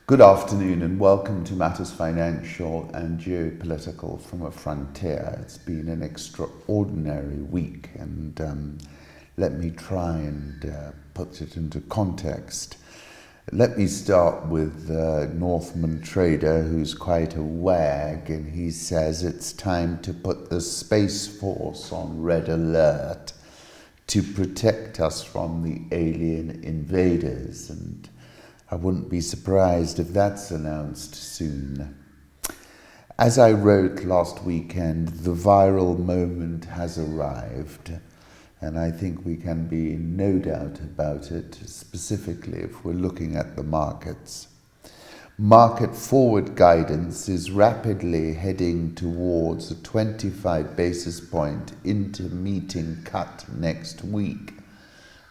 Good afternoon and welcome to Matters Financial and Geopolitical from a Frontier. It's been an extraordinary week and let me try and put it into context. Let me start with Northman Trader, who's quite a wag, and he says it's time to put the Space Force on red alert to protect us from the alien invaders, and I wouldn't be surprised if that's announced soon. As I wrote last weekend, the viral moment has arrived, and I think we can be in no doubt about it, specifically if we're looking at the markets. Market forward guidance is rapidly heading towards a 25 basis point intermeeting cut next week,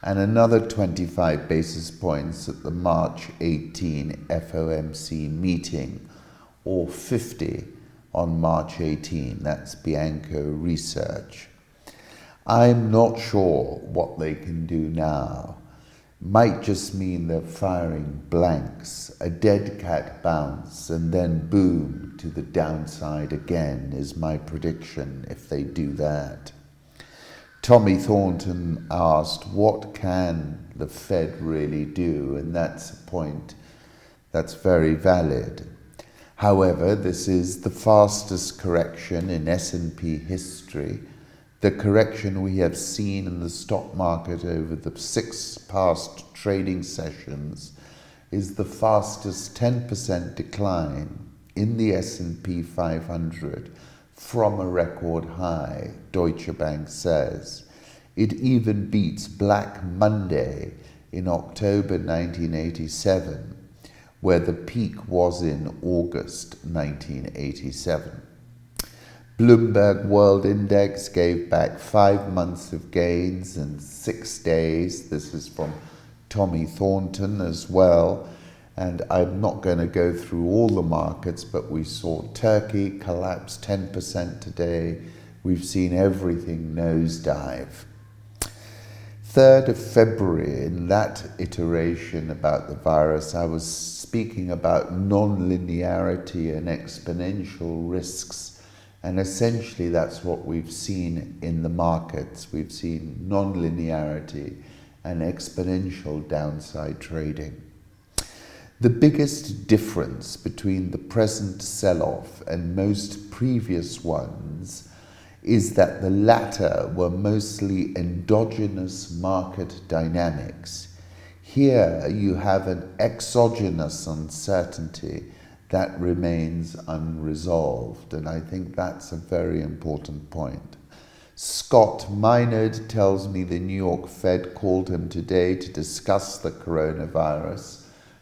and another 25 basis points at the March 18 FOMC meeting, or 50 on March 18. That's Bianco Research. I'm not sure what they can do now. Might just mean they're firing blanks, a dead cat bounce, and then boom to the downside again is my prediction if they do that. Tommy Thornton asked, what can the Fed really do? And that's a point that's very valid. However, this is the fastest correction in S&P history. The correction we have seen in the stock market over the 6 past trading sessions is the fastest 10% decline in the S&P 500 from a record high, Deutsche Bank says. It even beats Black Monday in October 1987, where the peak was in August 1987. Bloomberg World Index gave back 5 months of gains in 6 days. This is from Tommy Thornton as well. And I'm not going to go through all the markets, but we saw Turkey collapse 10% today. We've seen everything nosedive. 3rd of February, in that iteration about the virus, I was speaking about non-linearity and exponential risks. And essentially that's what we've seen in the markets. We've seen non-linearity and exponential downside trading. The biggest difference between the present sell-off and most previous ones is that the latter were mostly endogenous market dynamics. Here you have an exogenous uncertainty that remains unresolved, and I think that's a very important point. Scott Minard tells me the New York Fed called him today to discuss the coronavirus,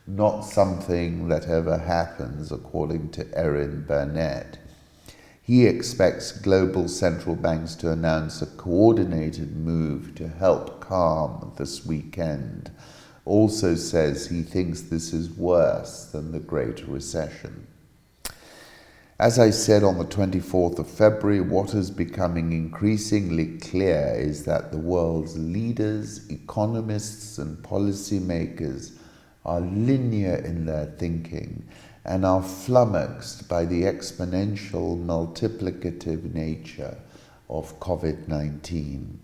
not something that ever happens, according to Erin Burnett. He expects global central banks to announce a coordinated move to help calm this weekend. Also says he thinks this is worse than the Great Recession. As I said on the 24th of February, what is becoming increasingly clear is that the world's leaders, economists, and policymakers are linear in their thinking and are flummoxed by the exponential multiplicative nature of COVID-19.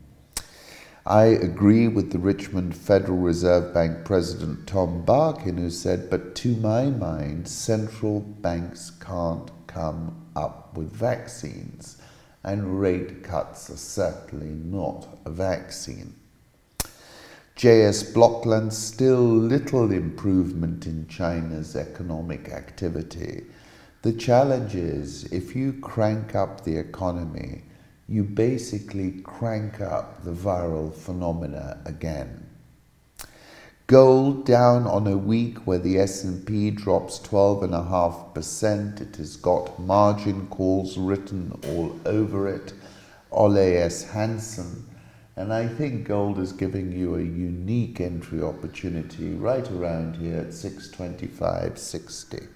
I agree with the Richmond Federal Reserve Bank President Tom Barkin, who said, but to my mind, central banks can't come up with vaccines, and rate cuts are certainly not a vaccine. J.S. Blockland, still little improvement in China's economic activity. The challenge is, if you crank up the economy, you basically crank up the viral phenomena again. Gold down on a week where the S&P drops 12.5%. It has got margin calls written all over it. Ole S. Hansen. And I think gold is giving you a unique entry opportunity right around here at 625.60.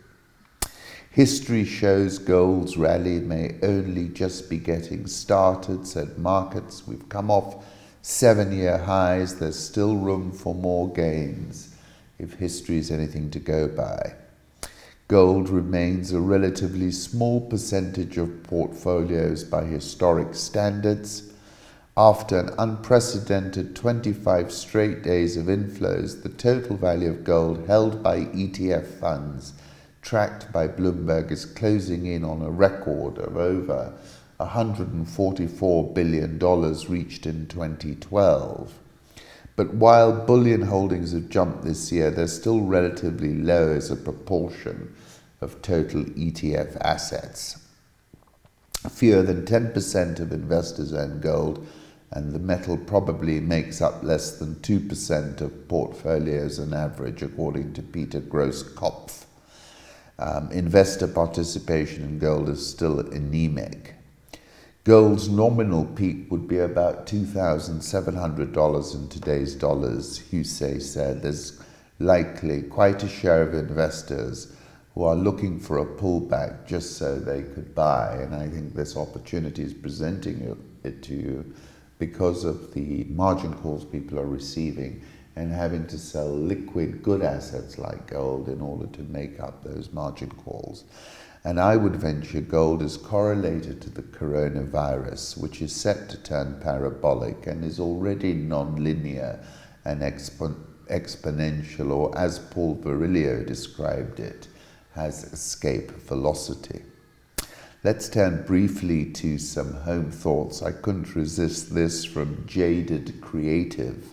History shows gold's rally may only just be getting started, said markets. We've come off 7-year highs. There's still room for more gains if history is anything to go by. Gold remains a relatively small percentage of portfolios by historic standards. After an unprecedented 25 straight days of inflows, the total value of gold held by ETF funds tracked by Bloomberg is closing in on a record of over $144 billion reached in 2012. But while bullion holdings have jumped this year, they're still relatively low as a proportion of total ETF assets. Fewer than 10% of investors own gold, and the metal probably makes up less than 2% of portfolios on average, according to Peter Grosskopf. Investor participation in gold is still anemic. Gold's nominal peak would be about $2,700 in today's dollars, Husey said. There's likely quite a share of investors who are looking for a pullback just so they could buy, and I think this opportunity is presenting it to you because of the margin calls people are receiving and having to sell liquid good assets like gold in order to make up those margin calls. And I would venture gold is correlated to the coronavirus, which is set to turn parabolic and is already non-linear and exponential, or as Paul Virilio described it, has escape velocity. Let's turn briefly to some home thoughts. I couldn't resist this from Jaded Creative,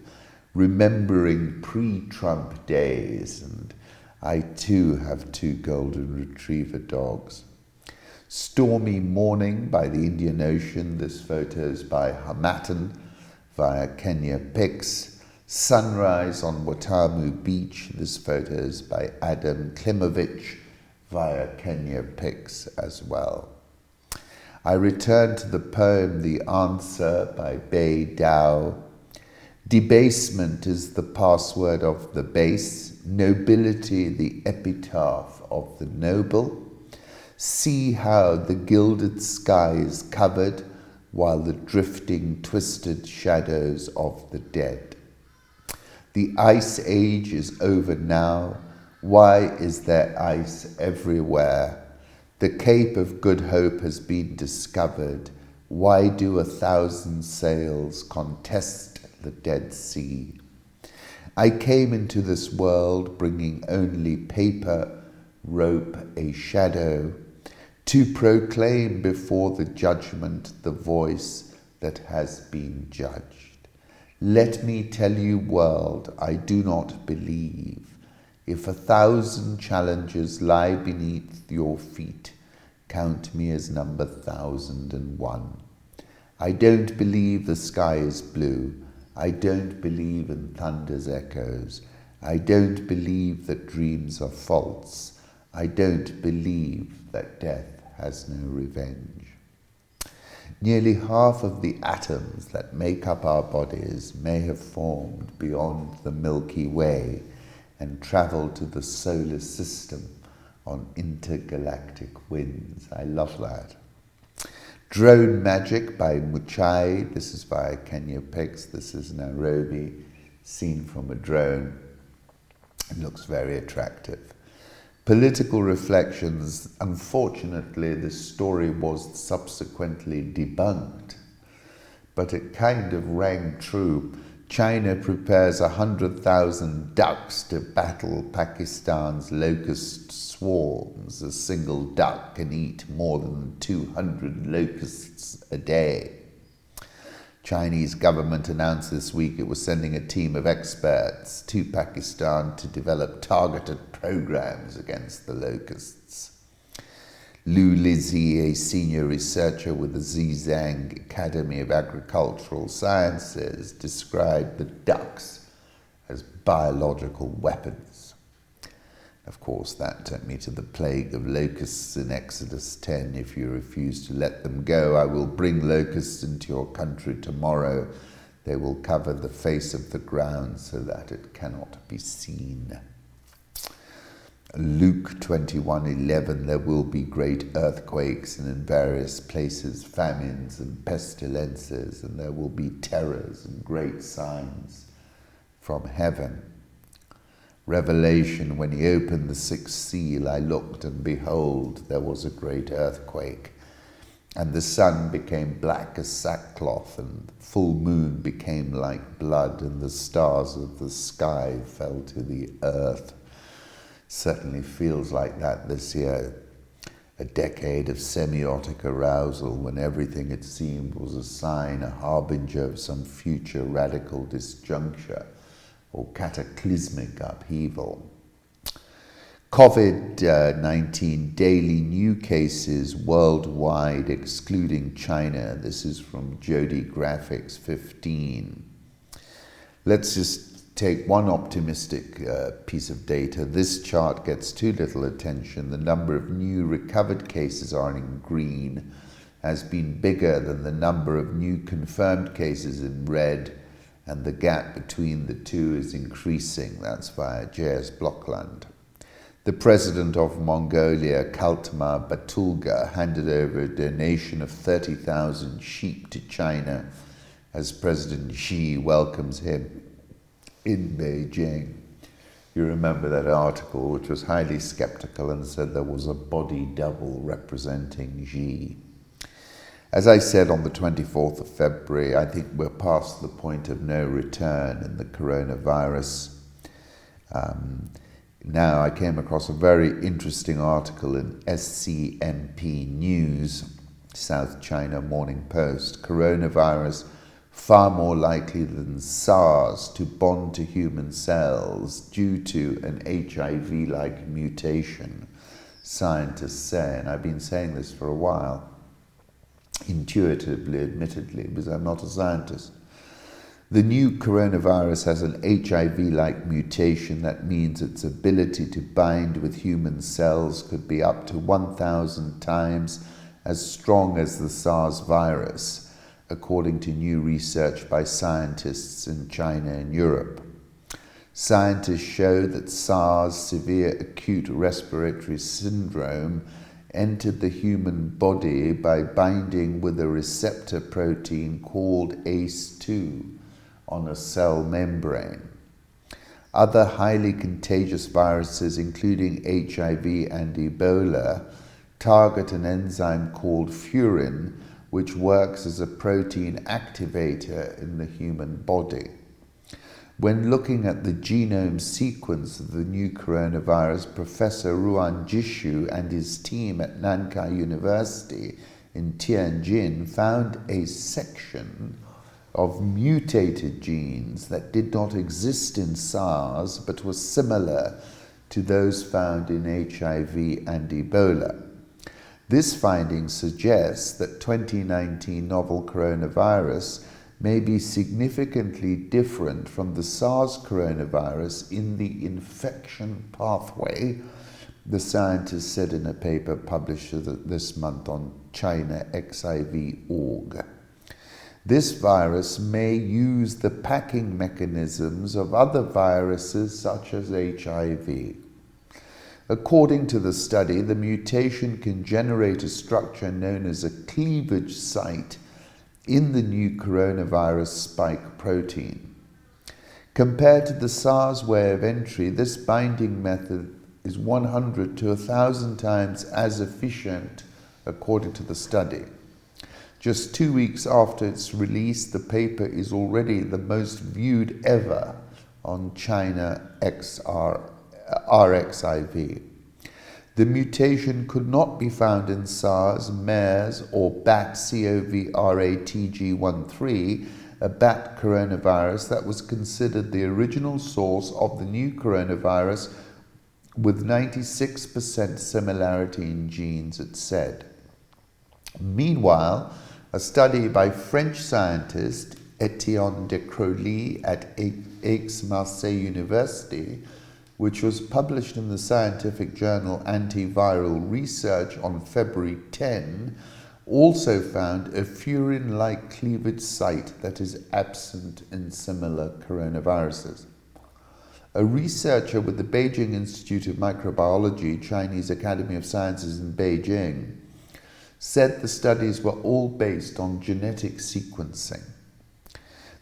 remembering pre-Trump days, and I too have 2 golden retriever dogs. Stormy morning by the Indian Ocean. This photo is by Hamatan via Kenya Pics. Sunrise on Watamu Beach. This photo is by Adam Klimovich via Kenya Pics as well. I return to the poem The Answer by Bei Dao. Debasement is the password of the base, nobility the epitaph of the noble. See how the gilded sky is covered while the drifting twisted shadows of the dead. The ice age is over now. Why is there ice everywhere? The Cape of Good Hope has been discovered. Why do 1,000 sails contest the Dead Sea? I came into this world bringing only paper, rope, a shadow, to proclaim before the judgment the voice that has been judged. Let me tell you, world, I do not believe. If 1,000 challenges lie beneath your feet, count me as number 1,001. I don't believe the sky is blue. I don't believe in thunder's echoes. I don't believe that dreams are false. I don't believe that death has no revenge. Nearly half of the atoms that make up our bodies may have formed beyond the Milky Way and traveled to the solar system on intergalactic winds. I love that. Drone Magic by Muchai. This is via Kenya Pics. This is Nairobi, seen from a drone. It looks very attractive. Political Reflections. Unfortunately, this story was subsequently debunked, but it kind of rang true. China prepares 100,000 ducks to battle Pakistan's locust swarms. A single duck can eat more than 200 locusts a day. Chinese government announced this week it was sending a team of experts to Pakistan to develop targeted programs against the locusts. Lu Lizhi, a senior researcher with the Zhejiang Academy of Agricultural Sciences, described the ducks as biological weapons. Of course, that took me to the plague of locusts in Exodus 10. If you refuse to let them go, I will bring locusts into your country tomorrow. They will cover the face of the ground so that it cannot be seen. Luke 21:11, there will be great earthquakes and in various places famines and pestilences, and there will be terrors and great signs from heaven. Revelation, when he opened the sixth seal, I looked, and behold, there was a great earthquake. And the sun became black as sackcloth, and the full moon became like blood, and the stars of the sky fell to the earth. Certainly feels like that this year. A decade of semiotic arousal when everything it seemed was a sign, a harbinger of some future radical disjuncture or cataclysmic upheaval. COVID-19 daily new cases worldwide, excluding China. This is from Jody Graphics 15. Let's just take one optimistic piece of data. This chart gets too little attention. The number of new recovered cases are in green, has been bigger than the number of new confirmed cases in red, and the gap between the two is increasing. That's via JS Blokland. The president of Mongolia, Kaltmar Batulga, handed over a donation of 30,000 sheep to China as President Xi welcomes him in Beijing. You remember that article, which was highly skeptical and said there was a body double representing Xi. As I said on the 24th of February, I think we're past the point of no return in the coronavirus. Now, I came across a very interesting article in SCMP News, South China Morning Post. Coronavirus far more likely than SARS to bond to human cells due to an HIV-like mutation, scientists say. And I've been saying this for a while, intuitively, admittedly, because I'm not a scientist. The new coronavirus has an HIV-like mutation. That means its ability to bind with human cells could be up to 1,000 times as strong as the SARS virus, according to new research by scientists in China and Europe. Scientists show that SARS, severe acute respiratory syndrome, entered the human body by binding with a receptor protein called ACE2 on a cell membrane. Other highly contagious viruses, including HIV and Ebola, target an enzyme called furin, which works as a protein activator in the human body. When looking at the genome sequence of the new coronavirus, Professor Ruan Jishu and his team at Nankai University in Tianjin found a section of mutated genes that did not exist in SARS but were similar to those found in HIV and Ebola. This finding suggests that 2019 novel coronavirus may be significantly different from the SARS coronavirus in the infection pathway, the scientists said in a paper published this month on ChinaXIV.org. This virus may use the packing mechanisms of other viruses such as HIV. According to the study, the mutation can generate a structure known as a cleavage site in the new coronavirus spike protein. Compared to the SARS way of entry, this binding method is 100 to 1,000 times as efficient, according to the study. Just 2 weeks after its release, the paper is already the most viewed ever on RXIV. The mutation could not be found in SARS, MERS, or BAT CoVRATG13, a bat coronavirus that was considered the original source of the new coronavirus with 96% similarity in genes, it said. Meanwhile, a study by French scientist Etienne de Crowley at Aix-Marseille University, which was published in the scientific journal Antiviral Research on February 10, also found a furin-like cleavage site that is absent in similar coronaviruses. A researcher with the Beijing Institute of Microbiology, Chinese Academy of Sciences in Beijing, said the studies were all based on genetic sequencing.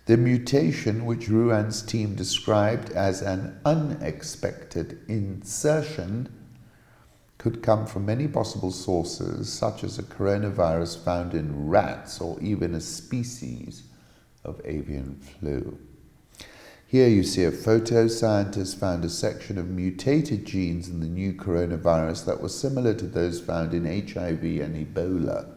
The mutation, which Ruan's team described as an unexpected insertion, could come from many possible sources, such as a coronavirus found in rats or even a species of avian flu. Here you see a photo. Scientists found a section of mutated genes in the new coronavirus that were similar to those found in HIV and Ebola.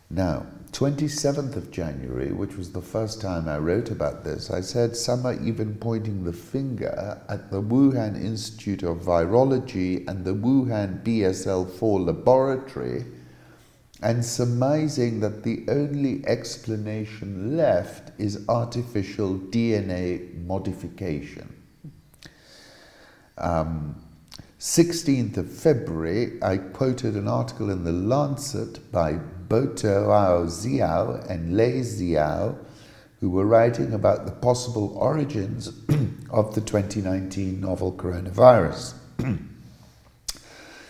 Now, 27th of January, which was the first time I wrote about this, I said some are even pointing the finger at the Wuhan Institute of Virology and the Wuhan BSL-4 laboratory and surmising that the only explanation left is artificial DNA modification. 16th of February, I quoted an article in the Lancet by Boto Xiao and Lei Xiao, who were writing about the possible origins of the 2019 novel coronavirus.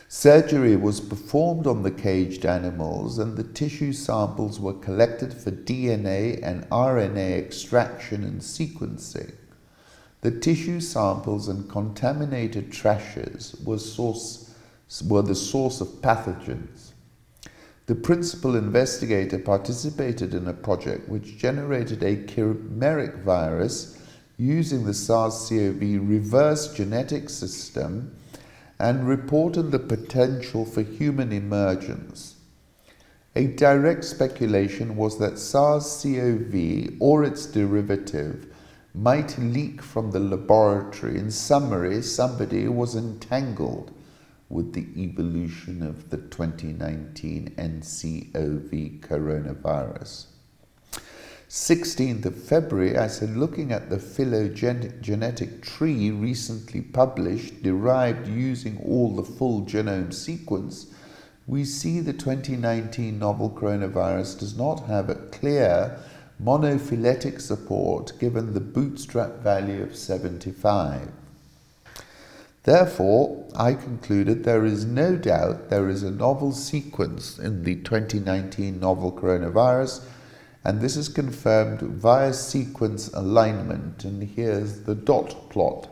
Surgery was performed on the caged animals and the tissue samples were collected for DNA and RNA extraction and sequencing. The tissue samples and contaminated trashes were the source of pathogens. The principal investigator participated in a project which generated a chimeric virus using the SARS-CoV reverse genetic system and reported the potential for human emergence. A direct speculation was that SARS-CoV or its derivative might leak from the laboratory. In summary, somebody was entangled with the evolution of the 2019 NCOV coronavirus. 16th of February, I said, looking at the phylogenetic tree recently published, derived using all the full genome sequence, we see the 2019 novel coronavirus does not have a clear monophyletic support given the bootstrap value of 75. Therefore, I concluded there is no doubt there is a novel sequence in the 2019 novel coronavirus, and this is confirmed via sequence alignment, and here's the dot plot.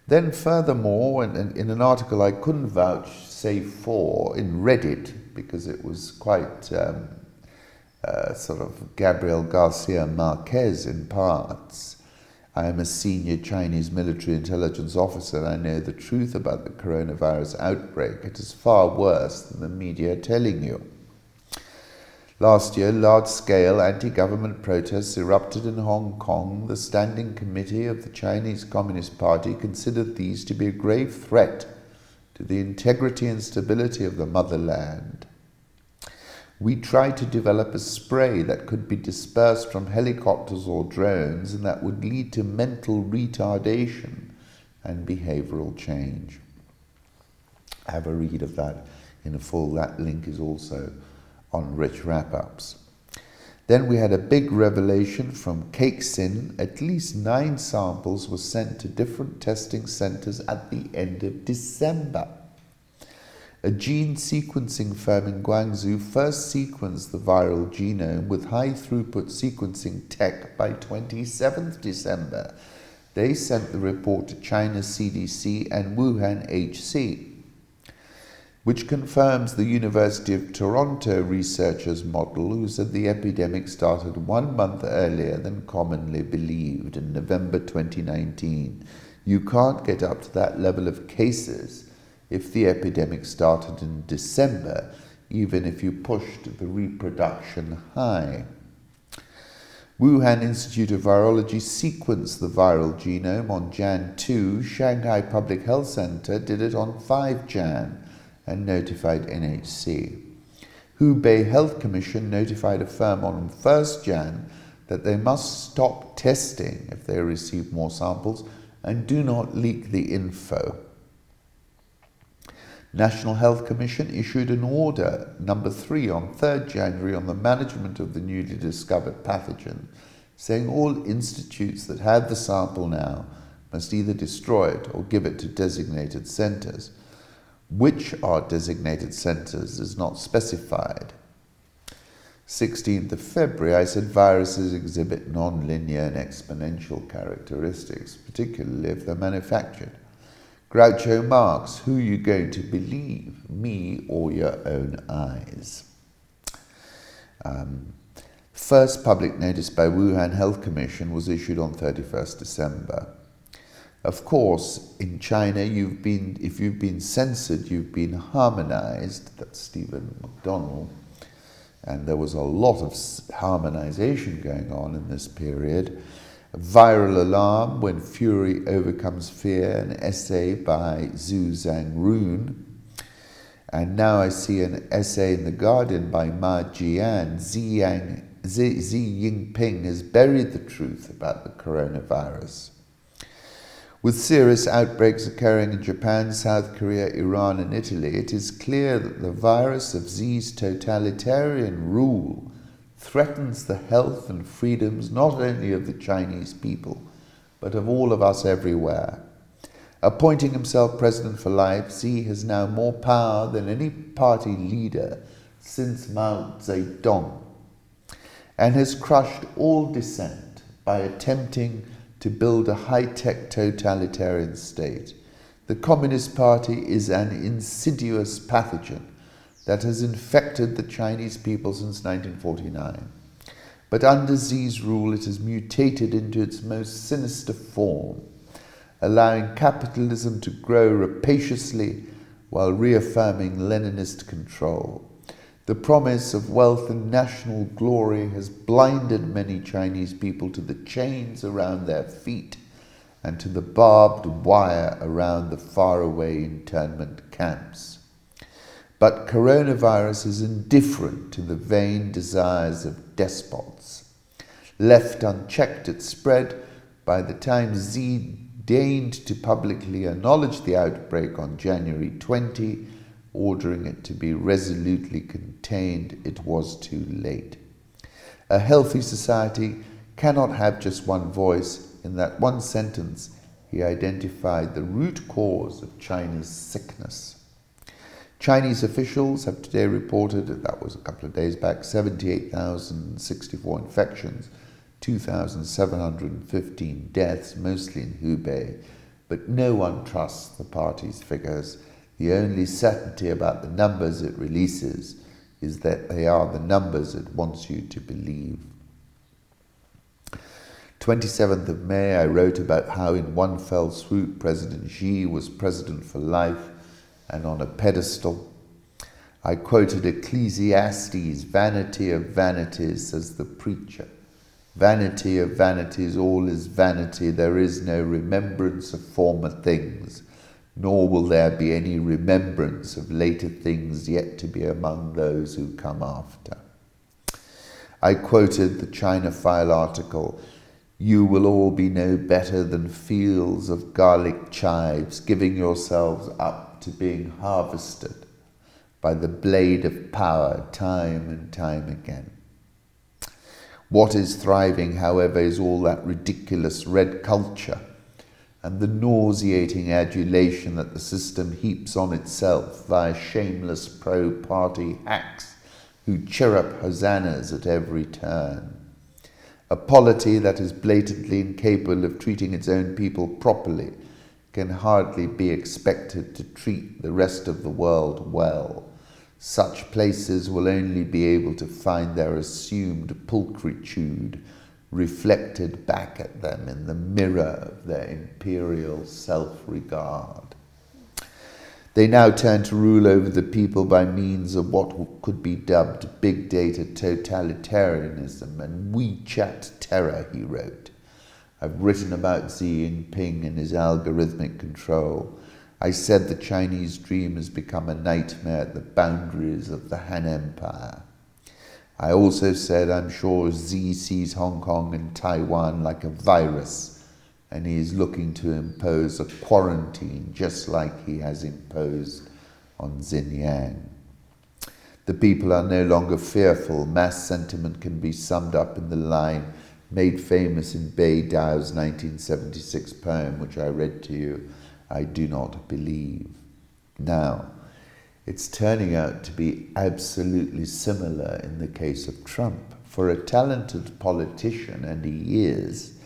Then furthermore, in an article I couldn't vouchsafe for in Reddit, because it was quite sort of Gabriel Garcia Marquez in parts, I am a senior Chinese military intelligence officer and I know the truth about the coronavirus outbreak. It is far worse than the media are telling you. Last year, large-scale anti-government protests erupted in Hong Kong. The Standing Committee of the Chinese Communist Party considered these to be a grave threat to the integrity and stability of the motherland. We tried to develop a spray that could be dispersed from helicopters or drones and that would lead to mental retardation and behavioral change. Have a read of that in full. That link is also on Rich Wrap-Ups. Then we had a big revelation from Cakesin. At least 9 samples were sent to different testing centers at the end of December. A gene sequencing firm in Guangzhou first sequenced the viral genome with high-throughput sequencing tech by 27th December. They sent the report to China's CDC and Wuhan HC, which confirms the University of Toronto researchers' model, who said the epidemic started 1 month earlier than commonly believed in November 2019. You can't get up to that level of cases if the epidemic started in December, even if you pushed the reproduction high. Wuhan Institute of Virology sequenced the viral genome on Jan 2. Shanghai Public Health Center did it on 5 Jan and notified NHC. Hubei Health Commission notified a firm on 1st Jan that they must stop testing if they receive more samples and do not leak the info. National Health Commission issued an order, number 3, on 3rd January on the management of the newly discovered pathogen, saying all institutes that have the sample now must either destroy it or give it to designated centres. Which are designated centres is not specified. 16th of February, I said viruses exhibit non-linear and exponential characteristics, particularly if they're manufactured. Groucho Marx, who are you going to believe, me or your own eyes? First public notice by Wuhan Health Commission was issued on 31st December. Of course, in China, if you've been censored, you've been harmonized. That's Stephen McDonnell. And there was a lot of harmonization going on in this period. A viral alarm, When Fury Overcomes Fear, an essay by Zhu Zhangruan. And now I see an essay in The Guardian by Ma Jian. Xi Jinping has buried the truth about the coronavirus. With serious outbreaks occurring in Japan, South Korea, Iran and Italy, it is clear that the virus of Xi's totalitarian rule threatens the health and freedoms not only of the Chinese people, but of all of us everywhere. Appointing himself president for life, Xi has now more power than any party leader since Mao Zedong, and has crushed all dissent by attempting to build a high-tech totalitarian state. The Communist Party is an insidious pathogen that has infected the Chinese people since 1949. But under Xi's rule, it has mutated into its most sinister form, allowing capitalism to grow rapaciously while reaffirming Leninist control. The promise of wealth and national glory has blinded many Chinese people to the chains around their feet and to the barbed wire around the faraway internment camps. But coronavirus is indifferent to the vain desires of despots. Left unchecked, it spread. By the time Xi deigned to publicly acknowledge the outbreak on January 20, ordering it to be resolutely contained, it was too late. A healthy society cannot have just one voice. In that one sentence, he identified the root cause of China's sickness. Chinese officials have today reported, that was a couple of days back, 78,064 infections, 2,715 deaths, mostly in Hubei, but no one trusts the party's figures. The only certainty about the numbers it releases is that they are the numbers it wants you to believe. 27th of May, I wrote about how in one fell swoop President Xi was president for life and on a pedestal. I quoted Ecclesiastes, "Vanity of vanities," says the preacher. "Vanity of vanities, all is vanity. There is no remembrance of former things, nor will there be any remembrance of later things yet to be among those who come after." I quoted the China File article, "You will all be no better than fields of garlic chives, giving yourselves up to being harvested by the blade of power time and time again." What is thriving, however, is all that ridiculous red culture and the nauseating adulation that the system heaps on itself via shameless pro-party hacks who chirrup hosannas at every turn. A polity that is blatantly incapable of treating its own people properly can hardly be expected to treat the rest of the world well. Such places will only be able to find their assumed pulchritude reflected back at them in the mirror of their imperial self-regard. They now turn to rule over the people by means of what could be dubbed big data totalitarianism and WeChat terror, he wrote. I've written about Xi Jinping and his algorithmic control. I said the Chinese dream has become a nightmare at the boundaries of the Han Empire. I also said I'm sure Xi sees Hong Kong and Taiwan like a virus, and he is looking to impose a quarantine just like he has imposed on Xinjiang. The people are no longer fearful. Mass sentiment can be summed up in the line made famous in Bei Dao's 1976 poem, which I read to you, "I do not believe." Now, It's turning out to be absolutely similar in the case of Trump. For a talented politician, and he is,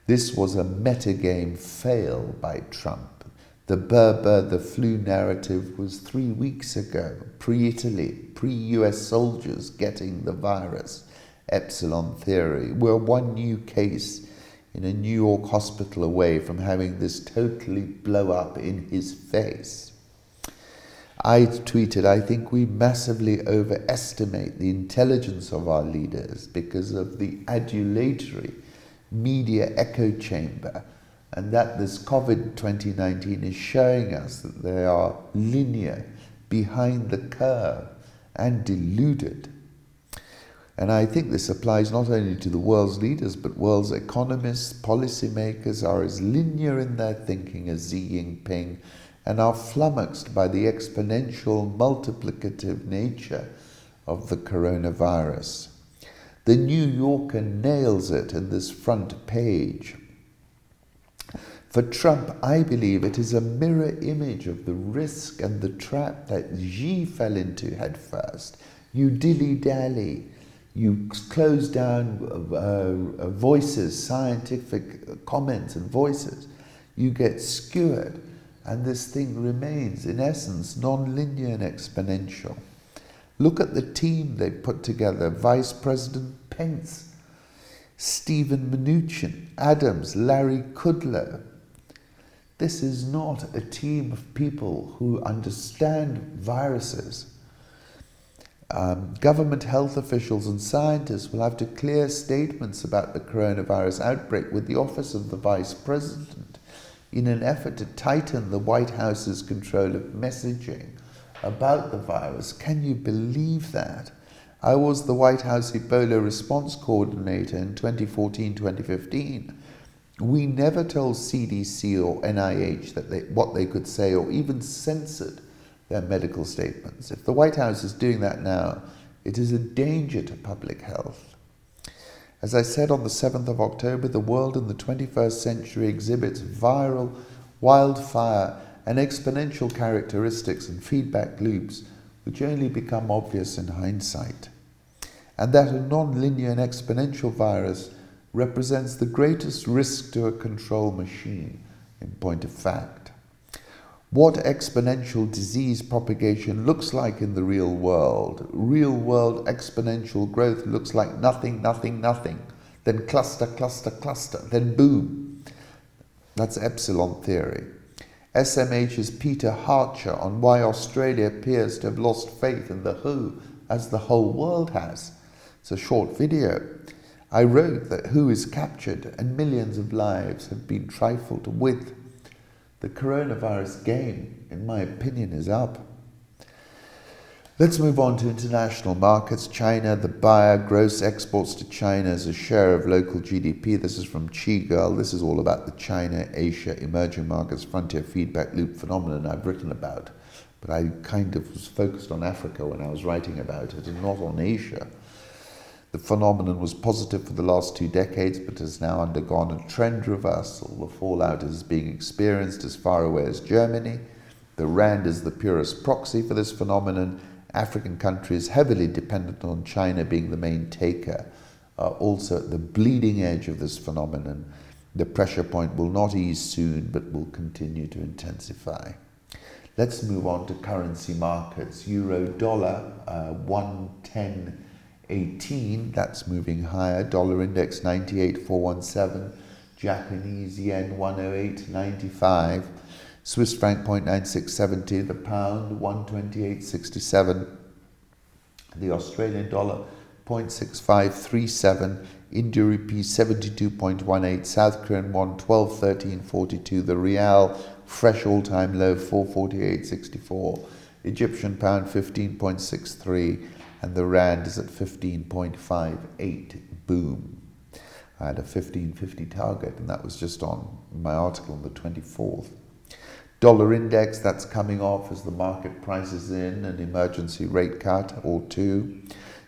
this was a metagame fail by Trump. The Berber, the flu narrative was 3 weeks ago, pre-Italy, pre-US soldiers getting the virus. Epsilon theory. We're one new case in a New York hospital away from having this totally blow up in his face. I tweeted, I think we massively overestimate the intelligence of our leaders because of the adulatory media echo chamber, and that this COVID 2019 is showing us that they are linear, behind the curve, and deluded. And I think this applies not only to the world's leaders, but world's economists, policymakers are as linear in their thinking as Xi Jinping and are flummoxed by the exponential, multiplicative nature of the coronavirus. The New Yorker nails it in this front page. For Trump, I believe it is a mirror image of the risk and the trap that Xi fell into head first. You dilly-dally. You close down voices, scientific comments and voices. You get skewered, and this thing remains, in essence, non-linear and exponential. Look at the team they put together. Vice President Pence, Stephen Mnuchin, Adams, Larry Kudlow. This is not a team of people who understand viruses. Government health officials and scientists will have to clear statements about the coronavirus outbreak with the office of the Vice President in an effort to tighten the White House's control of messaging about the virus. Can you believe that? I was the White House Ebola response coordinator in 2014-2015. We never told CDC or NIH that what they could say, or even censored their medical statements. If the White House is doing that now, it is a danger to public health. As I said on the 7th of October, the world in the 21st century exhibits viral, wildfire, and exponential characteristics and feedback loops which only become obvious in hindsight. And that a non-linear and exponential virus represents the greatest risk to a control machine, in point of fact. What exponential disease propagation looks like in the real world exponential growth looks like nothing, nothing, nothing, then cluster, cluster, cluster, then boom. That's epsilon theory. SMH's Peter Harcher on why Australia appears to have lost faith in the WHO as the whole world has. It's a short video. I wrote that WHO is captured and millions of lives have been trifled with. The coronavirus game, in my opinion, is up. Let's move on to international markets. China, the buyer, gross exports to China as a share of local GDP. This is from Qigirl. This is all about the China, Asia, emerging markets, frontier feedback loop phenomenon I've written about. But I kind of was focused on Africa when I was writing about it and not on Asia. The phenomenon was positive for the last 2 decades, but has now undergone a trend reversal. The fallout is being experienced as far away as Germany. The Rand is the purest proxy for this phenomenon. African countries heavily dependent on China being the main taker are also at the bleeding edge of this phenomenon. The pressure point will not ease soon, but will continue to intensify. Let's move on to currency markets. Euro dollar, 110.18, that's moving higher. Dollar index 98.417. Japanese yen 108.95. Swiss franc 0.9670. The pound 128.67. The Australian dollar 0.6537. India rupee 72.18. South Korean won 12.1342. The rial fresh all-time low 448.64. Egyptian pound 15.63. And the Rand is at 15.58. Boom. I had a 1550 target, and that was just on my article on the 24th. Dollar index, that's coming off as the market prices in an emergency rate cut or two.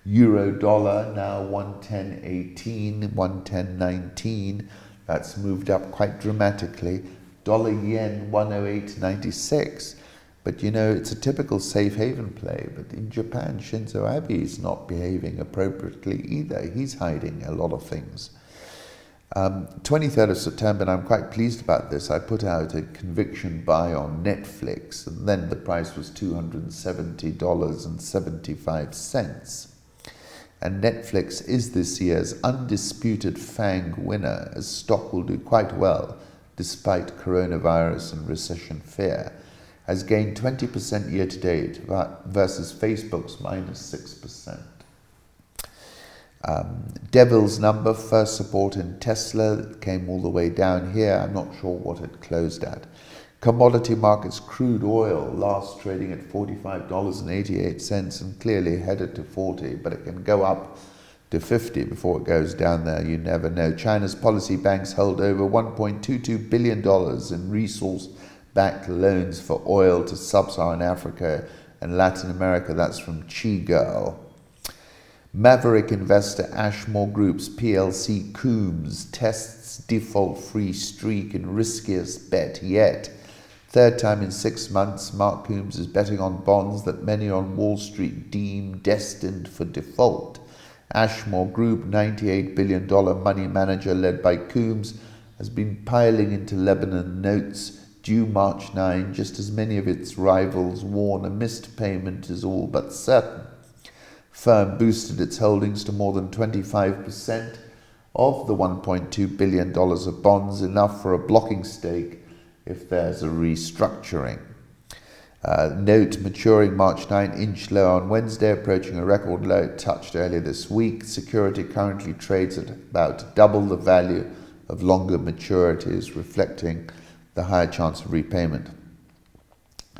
Euro dollar now 110.18, 110.19. That's moved up quite dramatically. Dollar yen 108.96. But it's a typical safe haven play. But in Japan, Shinzo Abe is not behaving appropriately either. He's hiding a lot of things. 23rd of September, and I'm quite pleased about this, I put out a conviction buy on Netflix, and then the price was $270.75. And Netflix is this year's undisputed FANG winner, as stock will do quite well despite coronavirus and recession fear, has gained 20% year-to-date versus Facebook's minus 6%. Devil's number, first support in Tesla, came all the way down here. I'm not sure what it closed at. Commodity markets, crude oil, last trading at $45.88 and clearly headed to 40, but it can go up to 50 before it goes down there. You never know. China's policy banks held over $1.22 billion in resource-backed loans for oil to sub-Saharan Africa and Latin America. That's from Chi-Girl. Maverick investor Ashmore Group's PLC Coombs tests default-free streak in riskiest bet yet. Third time in 6 months, Mark Coombs is betting on bonds that many on Wall Street deem destined for default. Ashmore Group, $98 billion money manager led by Coombs, has been piling into Lebanon notes due March 9, just as many of its rivals warn a missed payment is all but certain. Firm boosted its holdings to more than 25% of the $1.2 billion of bonds, enough for a blocking stake if there's a restructuring. Note maturing March 9, inch low on Wednesday, approaching a record low touched earlier this week. Security currently trades at about double the value of longer maturities, reflecting the higher chance of repayment.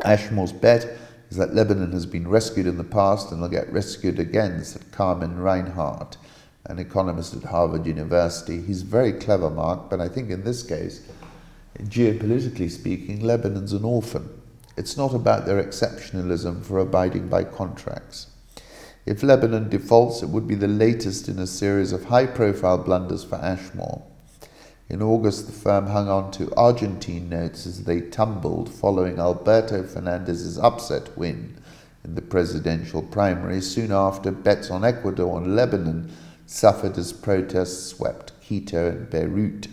Ashmore's bet is that Lebanon has been rescued in the past and will get rescued again, said Carmen Reinhardt, an economist at Harvard University. He's very clever, Mark, but I think in this case, geopolitically speaking, Lebanon's an orphan. It's not about their exceptionalism for abiding by contracts. If Lebanon defaults, it would be the latest in a series of high-profile blunders for Ashmore. In August, the firm hung on to Argentine notes as they tumbled following Alberto Fernandez's upset win in the presidential primary. Soon after, bets on Ecuador and Lebanon suffered as protests swept Quito and Beirut.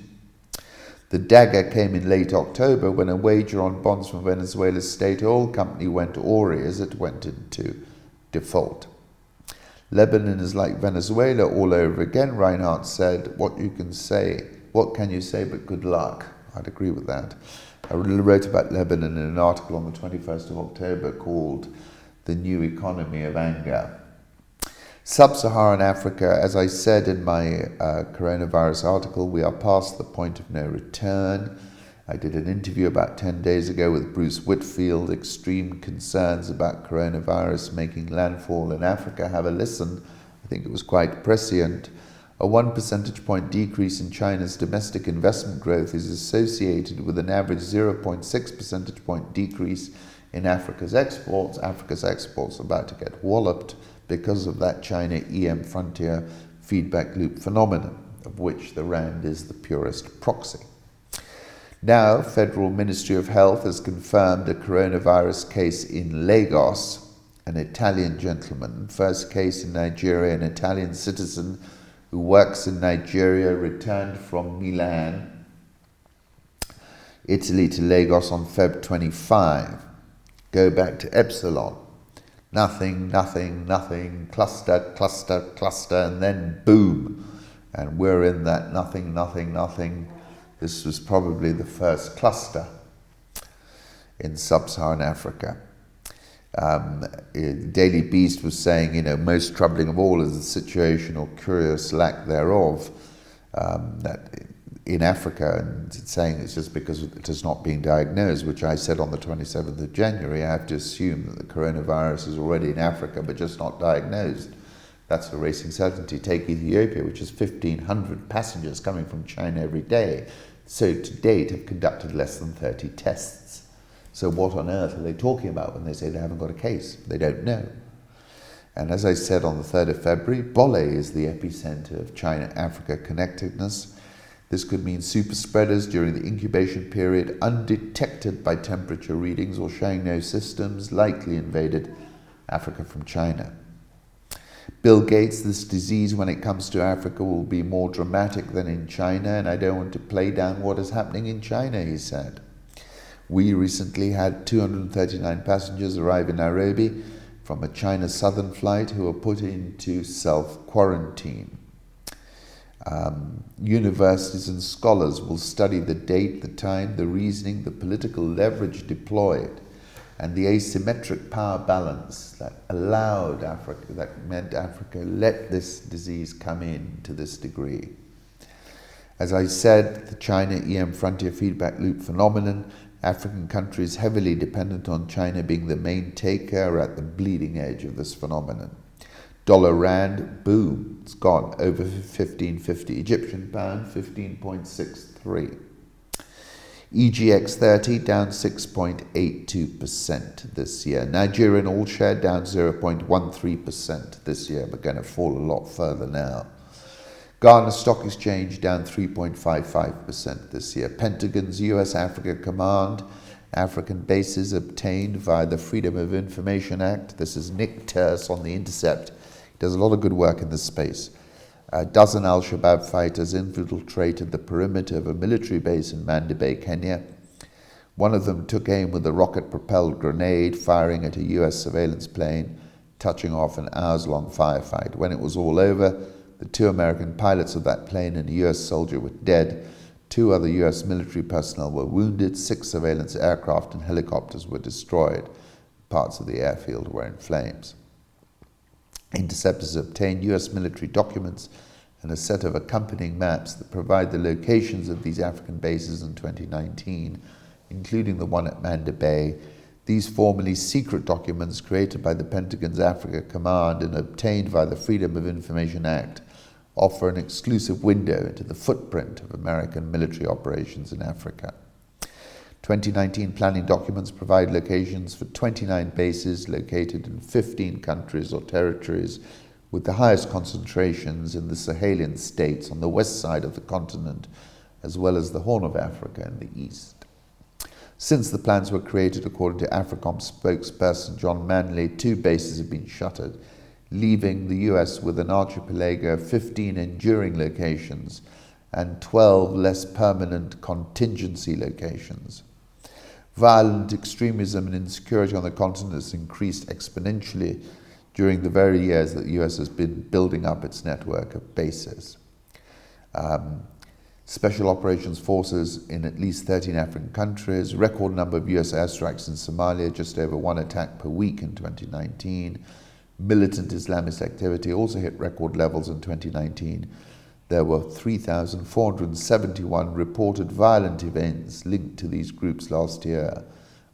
The dagger came in late October when a wager on bonds from Venezuela's state oil company went awry as it went into default. Lebanon is like Venezuela all over again, Reinhardt said. What can you say but good luck? I'd agree with that. I wrote about Lebanon in an article on the 21st of October called The New Economy of Anger. Sub-Saharan Africa, as I said in my coronavirus article, we are past the point of no return. I did an interview about 10 days ago with Bruce Whitfield, extreme concerns about coronavirus making landfall in Africa. Have a listen. I think it was quite prescient. A 1 percentage point decrease in China's domestic investment growth is associated with an average 0.6 percentage point decrease in Africa's exports. Africa's exports are about to get walloped because of that China-EM frontier feedback loop phenomenon, of which the Rand is the purest proxy. Now, Federal Ministry of Health has confirmed a coronavirus case in Lagos, an Italian gentleman. First case in Nigeria, an Italian citizen who works in Nigeria, returned from Milan, Italy to Lagos on Feb 25. Go back to Epsilon. Nothing, cluster, and then boom. And we're in that nothing. This was probably the first cluster in sub-Saharan Africa. Daily Beast was saying, most troubling of all is the situation or curious lack thereof that in Africa, and saying it's just because it is not being diagnosed, which I said on the 27th of January, I have to assume that the coronavirus is already in Africa but just not diagnosed. That's a racing certainty. Take Ethiopia, which has 1,500 passengers coming from China every day. So to date have conducted less than 30 tests. So what on earth are they talking about when they say they haven't got a case? They don't know. And as I said on the 3rd of February, Bole is the epicenter of China-Africa connectedness. This could mean super spreaders during the incubation period, undetected by temperature readings or showing no systems, likely invaded Africa from China. Bill Gates, this disease when it comes to Africa will be more dramatic than in China, and I don't want to play down what is happening in China, he said. We recently had 239 passengers arrive in Nairobi from a China Southern flight who were put into self-quarantine. Universities and scholars will study the date, the time, the reasoning, the political leverage deployed, and the asymmetric power balance that allowed Africa, that meant Africa let this disease come in to this degree. As I said, the China EM frontier feedback loop phenomenon, African countries heavily dependent on China being the main taker are at the bleeding edge of this phenomenon. Dollar rand, boom, it's gone over 15.50. Egyptian pound, 15.63. EGX30 down 6.82% this year. Nigerian All Share down 0.13% this year, but going to fall a lot further now. Ghana Stock Exchange down 3.55% this year. Pentagon's US Africa Command, African bases obtained via the Freedom of Information Act. This is Nick Terse on The Intercept. He does a lot of good work in this space. A dozen al-Shabaab fighters infiltrated the perimeter of a military base in Manda Bay, Kenya. One of them took aim with a rocket-propelled grenade, firing at a US surveillance plane, touching off an hours-long firefight. When it was all over, the 2 American pilots of that plane and a US soldier were dead. 2 other US military personnel were wounded. 6 surveillance aircraft and helicopters were destroyed. Parts of the airfield were in flames. Interceptors obtained US military documents and a set of accompanying maps that provide the locations of these African bases in 2019, including the one at Manda Bay. These formerly secret documents created by the Pentagon's Africa Command and obtained via the Freedom of Information Act offer an exclusive window into the footprint of American military operations in Africa. 2019 planning documents provide locations for 29 bases located in 15 countries or territories, with the highest concentrations in the Sahelian states on the west side of the continent, as well as the Horn of Africa in the east. Since the plans were created, according to AFRICOM spokesperson John Manley, 2 bases have been shuttered, leaving the US with an archipelago of 15 enduring locations and 12 less permanent contingency locations. Violent extremism and insecurity on the continent has increased exponentially during the very years that the US has been building up its network of bases. Special operations forces in at least 13 African countries, record number of US airstrikes in Somalia, just over 1 attack per week in 2019. Militant Islamist activity also hit record levels in 2019. There were 3,471 reported violent events linked to these groups last year,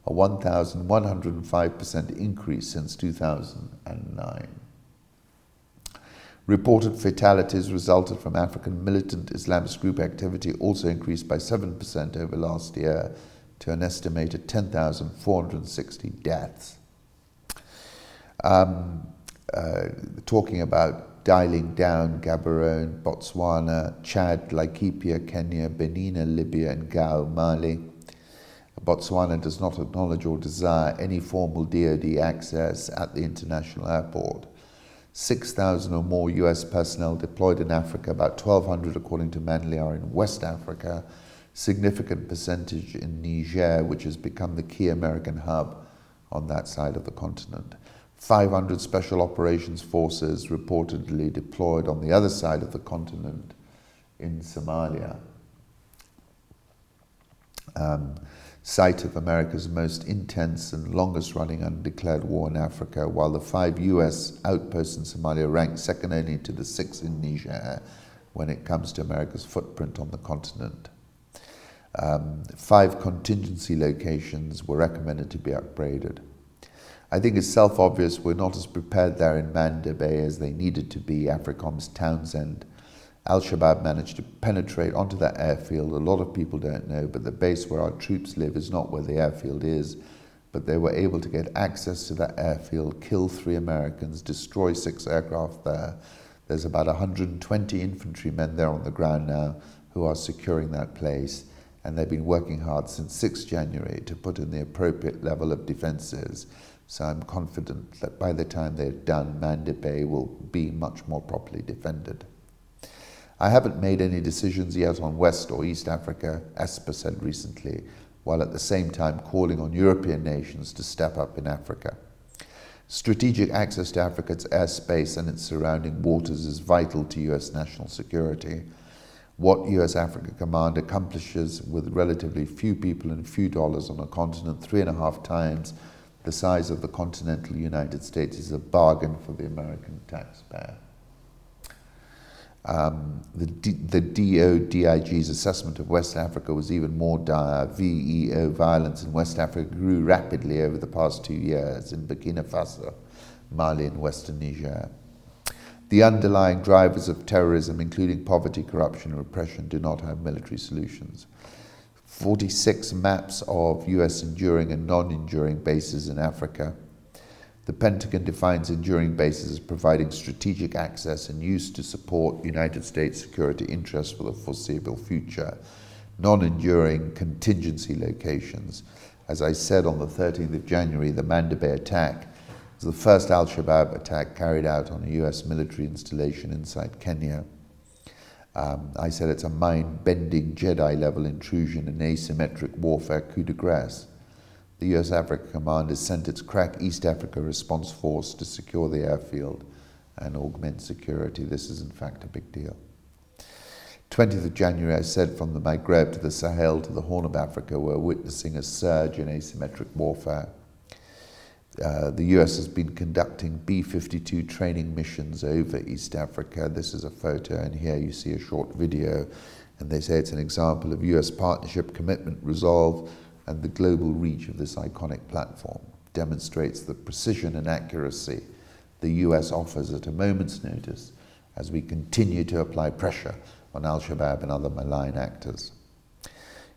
a 1,105% increase since 2009. Reported fatalities resulted from African militant Islamist group activity also increased by 7% over last year to an estimated 10,460 deaths. Talking about dialing down Gaborone, Botswana, Chad, Ethiopia, Kenya, Benin, Libya, and Gao, Mali. Botswana does not acknowledge or desire any formal DoD access at the international airport. 6,000 or more US personnel deployed in Africa, about 1,200 according to Manley are in West Africa, significant percentage in Niger, which has become the key American hub on that side of the continent. 500 special operations forces reportedly deployed on the other side of the continent in Somalia. Site of America's most intense and longest-running undeclared war in Africa, while the 5 US outposts in Somalia rank second only to the 6 in Niger when it comes to America's footprint on the continent. 5 contingency locations were recommended to be upgraded. I think it's self-obvious we're not as prepared there in Manda Bay as they needed to be, AFRICOM's Townsend. Al-Shabaab managed to penetrate onto that airfield. A lot of people don't know, but the base where our troops live is not where the airfield is. But they were able to get access to that airfield, kill 3 Americans, destroy 6 aircraft there. There's about 120 infantrymen there on the ground now, who are securing that place, and they've been working hard since 6 January to put in the appropriate level of defences. So I'm confident that by the time they're done, Manda Bay will be much more properly defended. I haven't made any decisions yet on West or East Africa, Esper said recently, while at the same time calling on European nations to step up in Africa. Strategic access to Africa's airspace and its surrounding waters is vital to US national security. What US Africa Command accomplishes with relatively few people and few dollars on a continent 3.5 times the size of the continental United States is a bargain for the American taxpayer. The DODIG's assessment of West Africa was even more dire. VEO violence in West Africa grew rapidly over the past 2 years in Burkina Faso, Mali, and Western Niger. The underlying drivers of terrorism, including poverty, corruption, and repression, do not have military solutions. 46 maps of US enduring and non-enduring bases in Africa. The Pentagon defines enduring bases as providing strategic access and use to support United States security interests for the foreseeable future. Non-enduring contingency locations. As I said on the 13th of January, the Manda Bay attack was the first Al-Shabaab attack carried out on a US military installation inside Kenya. I said it's a mind-bending Jedi-level intrusion and asymmetric warfare coup de grace. The US Africa Command has sent its crack East Africa response force to secure the airfield and augment security. This is in fact a big deal. 20th of January, I said from the Maghreb to the Sahel to the Horn of Africa, we're witnessing a surge in asymmetric warfare. The US has been conducting B-52 training missions over East Africa. This is a photo, and here you see a short video, and they say it's an example of US partnership, commitment, resolve, and the global reach of this iconic platform. Demonstrates the precision and accuracy the US offers at a moment's notice as we continue to apply pressure on Al-Shabaab and other malign actors.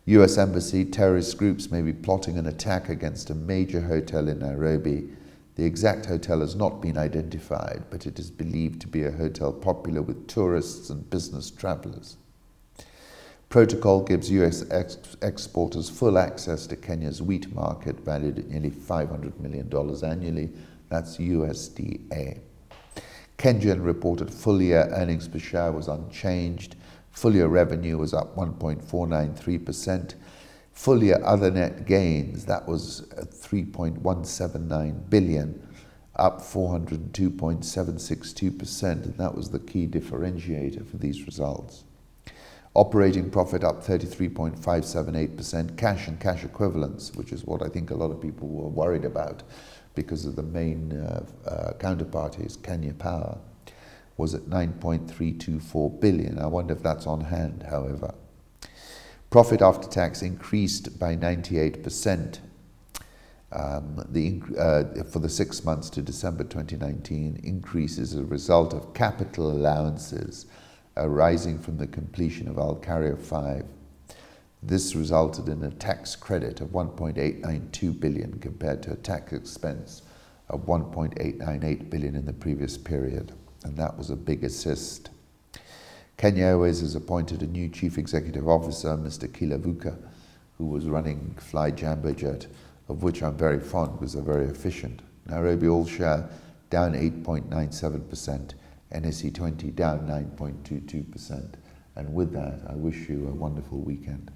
US Embassy, terrorist groups may be plotting an attack against a major hotel in Nairobi. The exact hotel has not been identified, but it is believed to be a hotel popular with tourists and business travelers. Protocol gives US exporters full access to Kenya's wheat market, valued at nearly $500 million annually. That's USDA. KenGen reported full-year earnings per share was unchanged. Full-year revenue was up 1.493%. Full-year other net gains, that was 3.179 billion, up 402.762%, and that was the key differentiator for these results. Operating profit up 33.578%. Cash and cash equivalents, which is what I think a lot of people were worried about because of the main counterparties, Kenya Power, was at 9.324 billion. I wonder if that's on hand, however. Profit after tax increased by 98% for the 6 months to December 2019. Increase is a result of capital allowances arising from the completion of Al-Carrier 5. This resulted in a tax credit of 1.892 billion compared to a tax expense of 1.898 billion in the previous period, and that was a big assist. Kenya Airways has appointed a new chief executive officer, Mr. Kilavuka, who was running Fly Jambo Jet, of which I'm very fond because they're very efficient. Nairobi All Share down 8.97%. NSE20 down 9.22%. And with that, I wish you a wonderful weekend.